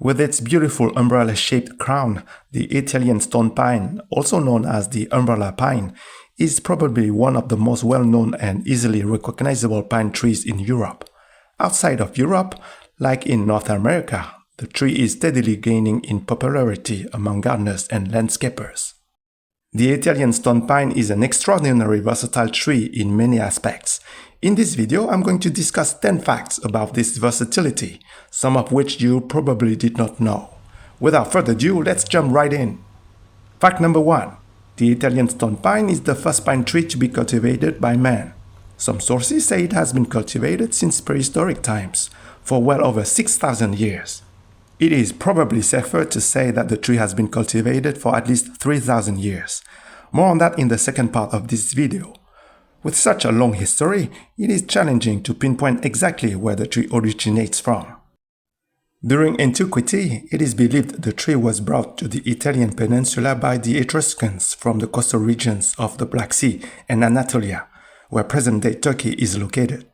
With its beautiful umbrella-shaped crown, the Italian stone pine, also known as the umbrella pine, is probably one of the most well-known and easily recognizable pine trees in Europe. Outside of Europe, like in North America, the tree is steadily gaining in popularity among gardeners and landscapers. The Italian stone pine is an extraordinarily versatile tree in many aspects. In this video, I'm going to discuss 10 facts about this versatility, some of which you probably did not know. Without further ado, let's jump right in. Fact number 1. The Italian stone pine is the first pine tree to be cultivated by man. Some sources say it has been cultivated since prehistoric times, for well over 6,000 years. It is probably safer to say that the tree has been cultivated for at least 3,000 years. More on that in the second part of this video. With such a long history, it is challenging to pinpoint exactly where the tree originates from. During antiquity, it is believed the tree was brought to the Italian peninsula by the Etruscans from the coastal regions of the Black Sea and Anatolia, where present-day Turkey is located.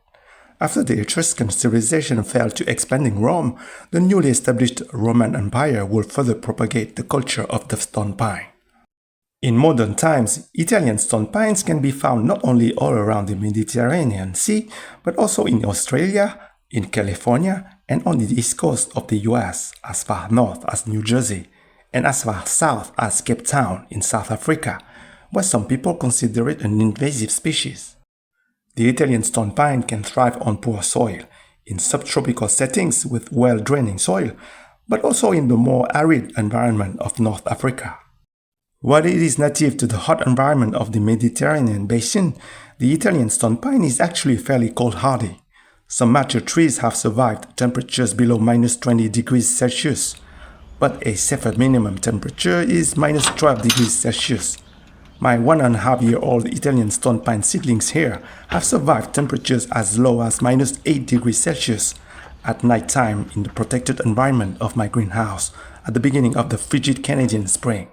After the Etruscan civilization fell to expanding Rome, the newly established Roman Empire would further propagate the culture of the stone pine. In modern times, Italian stone pines can be found not only all around the Mediterranean Sea, but also in Australia, in California, and on the east coast of the US, as far north as New Jersey, and as far south as Cape Town in South Africa, where some people consider it an invasive species. The Italian stone pine can thrive on poor soil, in subtropical settings with well-draining soil, but also in the more arid environment of North Africa. While it is native to the hot environment of the Mediterranean basin, the Italian stone pine is actually fairly cold-hardy. Some mature trees have survived temperatures below -20 degrees Celsius, but a safer minimum temperature is -12 degrees Celsius. My 1.5-year-old Italian stone pine seedlings here have survived temperatures as low as -8 degrees Celsius at night time in the protected environment of my greenhouse at the beginning of the frigid Canadian spring.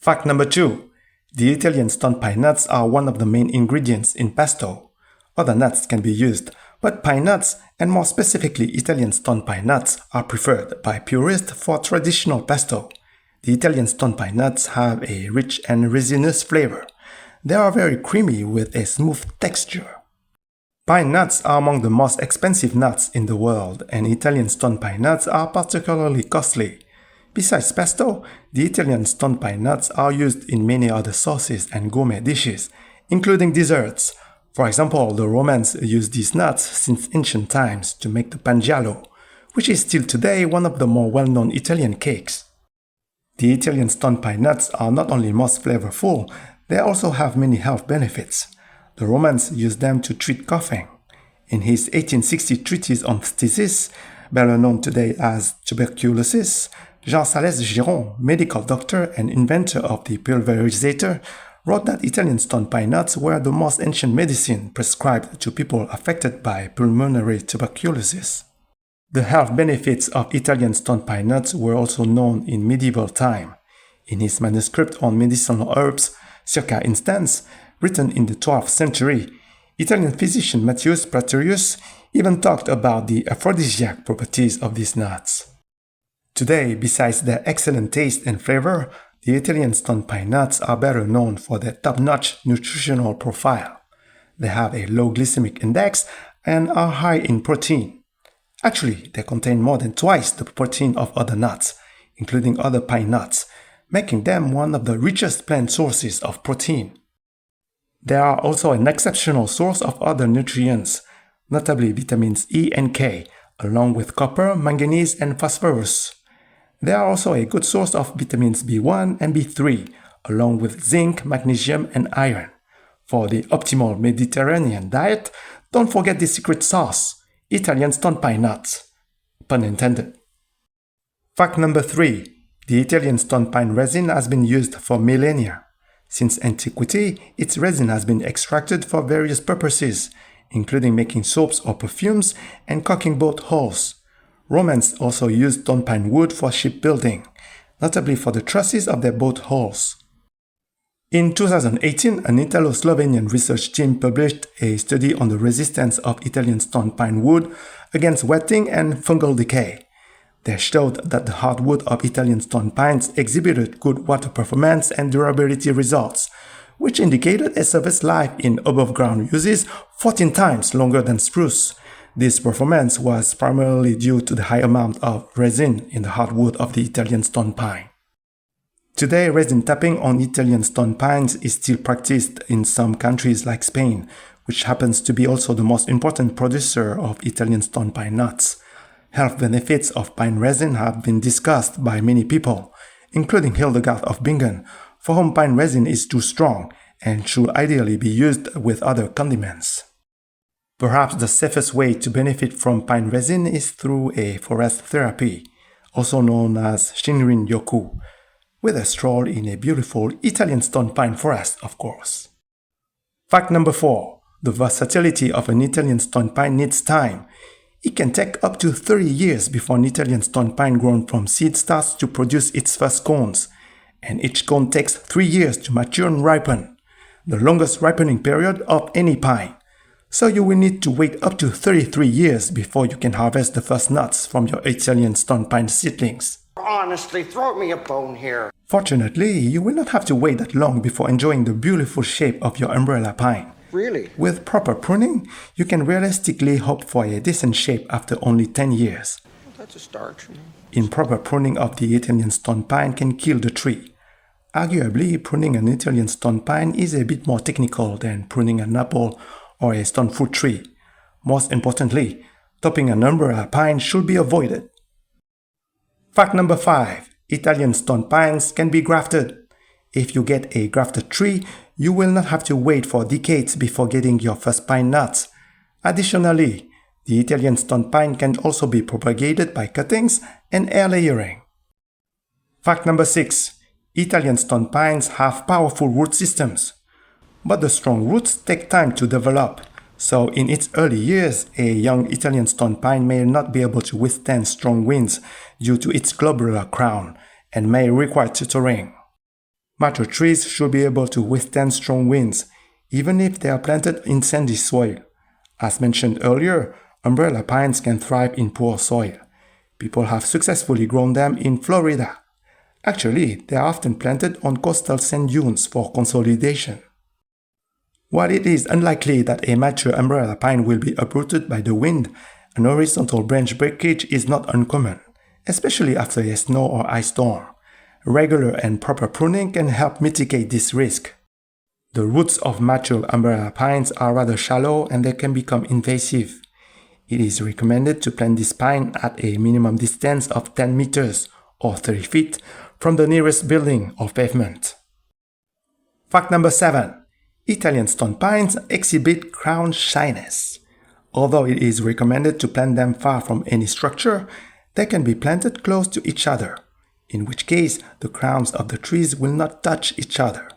Fact number 2. The Italian stone pine nuts are one of the main ingredients in pesto. Other nuts can be used, but pine nuts, and more specifically Italian stone pine nuts, are preferred by purists for traditional pesto. The Italian stone pine nuts have a rich and resinous flavor. They are very creamy with a smooth texture. Pine nuts are among the most expensive nuts in the world, and Italian stone pine nuts are particularly costly. Besides pesto, the Italian stone pine nuts are used in many other sauces and gourmet dishes, including desserts. For example, the Romans used these nuts since ancient times to make the pangiallo, which is still today one of the more well-known Italian cakes. The Italian stone pine nuts are not only most flavorful, they also have many health benefits. The Romans used them to treat coughing. In his 1860 treatise on phthisis, better known today as tuberculosis, Jean Salès Giron, medical doctor and inventor of the pulverizator, wrote that Italian stone pine nuts were the most ancient medicine prescribed to people affected by pulmonary tuberculosis. The health benefits of Italian stone pine nuts were also known in medieval time. In his manuscript on medicinal herbs, Circa Instans, written in the 12th century, Italian physician Matthias Praetorius even talked about the aphrodisiac properties of these nuts. Today, besides their excellent taste and flavor, the Italian stone pine nuts are better known for their top-notch nutritional profile. They have a low glycemic index and are high in protein. Actually, they contain more than twice the protein of other nuts, including other pine nuts, making them one of the richest plant sources of protein. They are also an exceptional source of other nutrients, notably vitamins E and K, along with copper, manganese, and phosphorus. They are also a good source of vitamins B1 and B3, along with zinc, magnesium, and iron. For the optimal Mediterranean diet, don't forget the secret sauce: Italian stone pine nuts. Pun intended. Fact number 3. The Italian stone pine resin has been used for millennia. Since antiquity, its resin has been extracted for various purposes, including making soaps or perfumes and caulking boat hulls. Romans also used stone pine wood for shipbuilding, notably for the trusses of their boat hulls. In 2018, an Italo-Slovenian research team published a study on the resistance of Italian stone pine wood against wetting and fungal decay. They showed that the hardwood of Italian stone pines exhibited good water performance and durability results, which indicated a service life in above-ground uses 14 times longer than spruce. This performance was primarily due to the high amount of resin in the hardwood of the Italian stone pine. Today, resin tapping on Italian stone pines is still practiced in some countries like Spain, which happens to be also the most important producer of Italian stone pine nuts. Health benefits of pine resin have been discussed by many people, including Hildegard of Bingen, for whom pine resin is too strong and should ideally be used with other condiments. Perhaps the safest way to benefit from pine resin is through a forest therapy, also known as Shinrin-yoku, with a stroll in a beautiful Italian stone pine forest, of course. Fact number 4. The versatility of an Italian stone pine needs time. It can take up to 30 years before an Italian stone pine grown from seed starts to produce its first cones, and each cone takes 3 years to mature and ripen, the longest ripening period of any pine. So you will need to wait up to 33 years before you can harvest the first nuts from your Italian stone pine seedlings. Honestly, throw me a bone here. Fortunately, you will not have to wait that long before enjoying the beautiful shape of your umbrella pine. Really? With proper pruning, you can realistically hope for a decent shape after only 10 years. Well, that's a start. Improper pruning of the Italian stone pine can kill the tree. Arguably, pruning an Italian stone pine is a bit more technical than pruning an apple or a stone fruit tree. Most importantly, topping an umbrella pine should be avoided. Fact number 5. Italian stone pines can be grafted. If you get a grafted tree, you will not have to wait for decades before getting your first pine nuts. Additionally, the Italian stone pine can also be propagated by cuttings and air layering. Fact number 6. Italian stone pines have powerful root systems. But the strong roots take time to develop. So in its early years, a young Italian stone pine may not be able to withstand strong winds due to its globular crown and may require tutoring. Mature trees should be able to withstand strong winds, even if they are planted in sandy soil. As mentioned earlier, umbrella pines can thrive in poor soil. People have successfully grown them in Florida. Actually, they are often planted on coastal sand dunes for consolidation. While it is unlikely that a mature umbrella pine will be uprooted by the wind, an horizontal branch breakage is not uncommon, especially after a snow or ice storm. Regular and proper pruning can help mitigate this risk. The roots of mature umbrella pines are rather shallow and they can become invasive. It is recommended to plant this pine at a minimum distance of 10 meters or 30 feet from the nearest building or pavement. Fact number 7. Italian stone pines exhibit crown shyness. Although it is recommended to plant them far from any structure, they can be planted close to each other, in which case the crowns of the trees will not touch each other.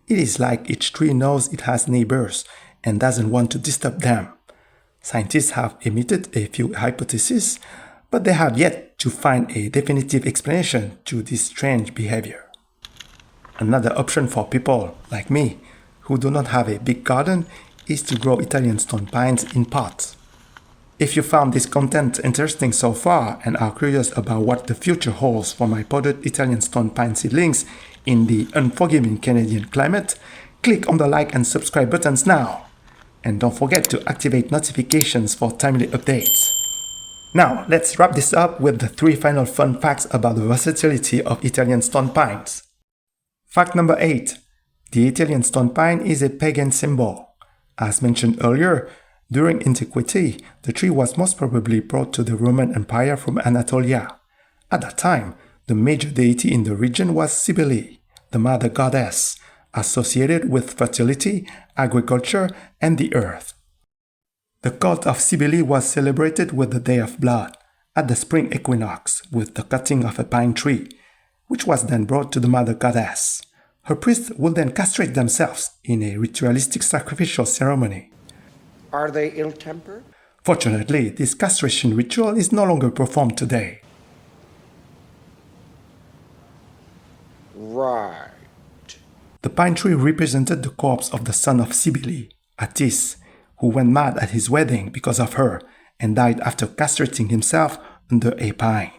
It is like each tree knows it has neighbors and doesn't want to disturb them. Scientists have emitted a few hypotheses, but they have yet to find a definitive explanation to this strange behavior. Another option for people like me who do not have a big garden is to grow Italian stone pines in pots. If you found this content interesting so far and are curious about what the future holds for my potted Italian stone pine seedlings in the unforgiving Canadian climate, click on the like and subscribe buttons now. And don't forget to activate notifications for timely updates. Now, let's wrap this up with the 3 final fun facts about the versatility of Italian stone pines. Fact number 8. The Italian stone pine is a pagan symbol. As mentioned earlier, during antiquity, the tree was most probably brought to the Roman Empire from Anatolia. At that time, the major deity in the region was Cybele, the mother goddess, associated with fertility, agriculture, and the earth. The cult of Cybele was celebrated with the Day of Blood, at the spring equinox, with the cutting of a pine tree, which was then brought to the mother goddess. Her priests would then castrate themselves in a ritualistic sacrificial ceremony. Are they ill-tempered? Fortunately, this castration ritual is no longer performed today. Right. The pine tree represented the corpse of the son of Cybele, Attis, who went mad at his wedding because of her and died after castrating himself under a pine.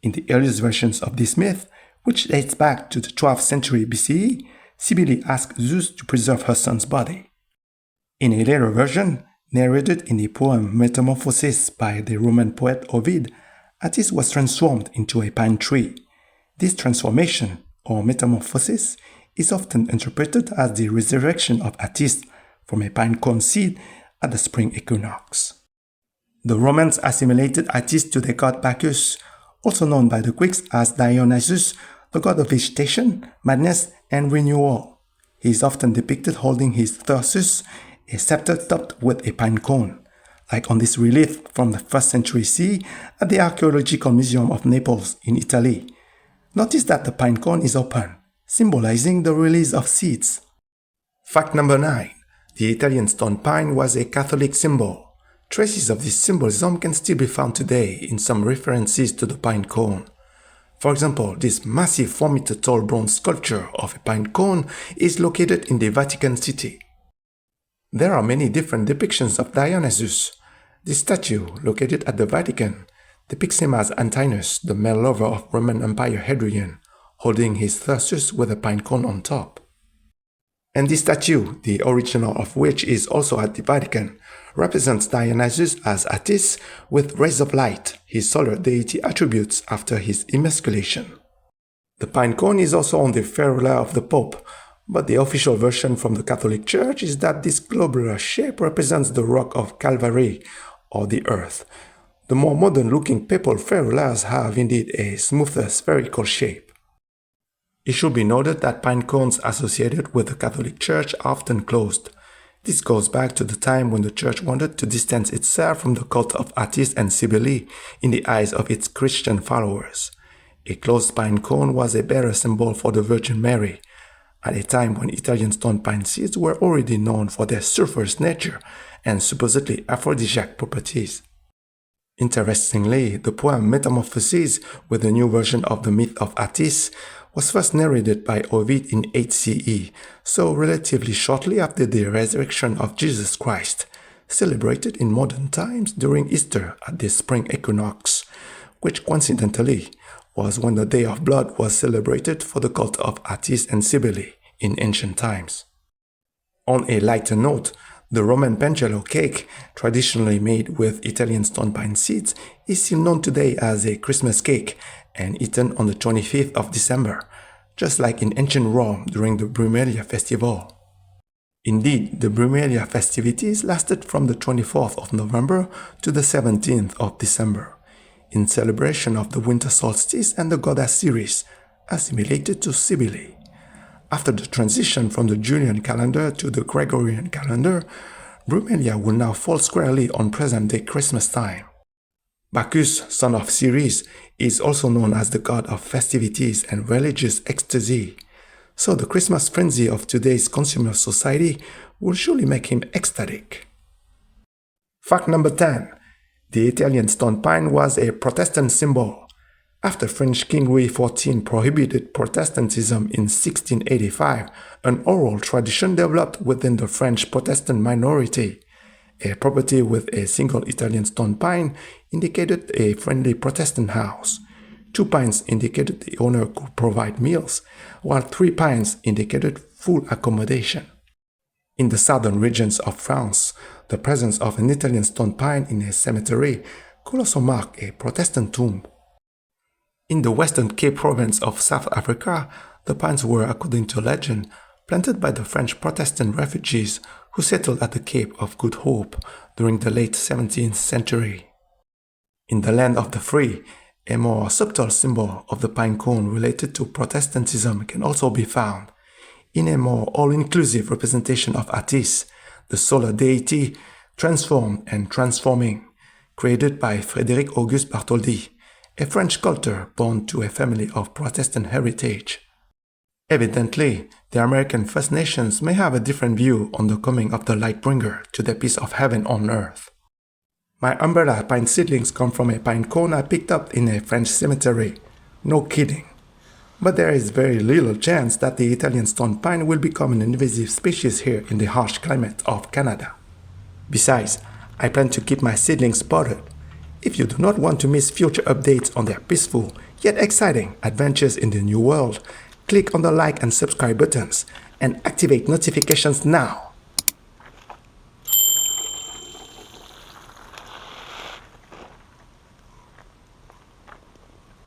In the earliest versions of this myth, which dates back to the 12th century BCE, Cybele asked Zeus to preserve her son's body. In a later version, narrated in the poem Metamorphosis by the Roman poet Ovid, Attis was transformed into a pine tree. This transformation, or metamorphosis, is often interpreted as the resurrection of Attis from a pine cone seed at the spring equinox. The Romans assimilated Attis to the god Bacchus, also known by the Greeks as Dionysus, the god of vegetation, madness, and renewal. He is often depicted holding his thyrsus, a scepter topped with a pine cone, like on this relief from the 1st century CE at the Archaeological Museum of Naples in Italy. Notice that the pine cone is open, symbolizing the release of seeds. Fact number 9. The Italian stone pine was a Catholic symbol. Traces of this symbolism can still be found today in some references to the pine cone. For example, this massive 4-meter tall bronze sculpture of a pine cone is located in the Vatican City. There are many different depictions of Dionysus. This statue, located at the Vatican, depicts him as Antinous, the male lover of Roman Empire Hadrian, holding his thyrsus with a pine cone on top. And this statue, the original of which is also at the Vatican, represents Dionysus as Attis with rays of light, his solar deity attributes after his emasculation. The pine cone is also on the ferula of the Pope, but the official version from the Catholic Church is that this globular shape represents the rock of Calvary, or the earth. The more modern-looking papal ferulas have indeed a smoother spherical shape. It should be noted that pine cones associated with the Catholic Church are often closed. This goes back to the time when the Church wanted to distance itself from the cult of Attis and Cybele in the eyes of its Christian followers. A closed pine cone was a better symbol for the Virgin Mary, at a time when Italian stone pine seeds were already known for their sulfurous nature and supposedly aphrodisiac properties. Interestingly, the poem Metamorphosis, with a new version of the myth of Attis, was first narrated by Ovid in 8 CE, so relatively shortly after the resurrection of Jesus Christ, celebrated in modern times during Easter at the spring equinox, which coincidentally was when the Day of Blood was celebrated for the cult of Attis and Cybele in ancient times. On a lighter note, the Roman Pangello cake, traditionally made with Italian stone pine seeds, is still known today as a Christmas cake and eaten on the 25th of December, just like in ancient Rome during the Brumalia festival. Indeed, the Brumalia festivities lasted from the 24th of November to the 17th of December, in celebration of the winter solstice and the goddess Ceres, assimilated to Cybele. After the transition from the Julian calendar to the Gregorian calendar, Brumalia will now fall squarely on present-day Christmas time. Bacchus, son of Ceres, is also known as the god of festivities and religious ecstasy, so the Christmas frenzy of today's consumer society will surely make him ecstatic. Fact number 10. The Italian stone pine was a Protestant symbol. After French King Louis XIV prohibited Protestantism in 1685, an oral tradition developed within the French Protestant minority. A property with a single Italian stone pine indicated a friendly Protestant house. 2 pines indicated the owner could provide meals, while 3 pines indicated full accommodation. In the southern regions of France, the presence of an Italian stone pine in a cemetery could also mark a Protestant tomb. In the Western Cape province of South Africa, the pines were, according to legend, planted by the French Protestant refugees who settled at the Cape of Good Hope during the late 17th century. In the land of the free, a more subtle symbol of the pine cone related to Protestantism can also be found, in a more all-inclusive representation of Attis, the solar deity, transformed and transforming, created by Frédéric Auguste Bartholdi, a French sculptor born to a family of Protestant heritage. Evidently, the American First Nations may have a different view on the coming of the Lightbringer to the peace of heaven on earth. My umbrella pine seedlings come from a pine cone I picked up in a French cemetery. No kidding. But there is very little chance that the Italian stone pine will become an invasive species here in the harsh climate of Canada. Besides, I plan to keep my seedlings potted. If you do not want to miss future updates on their peaceful yet exciting adventures in the new world, click on the like and subscribe buttons and activate notifications now.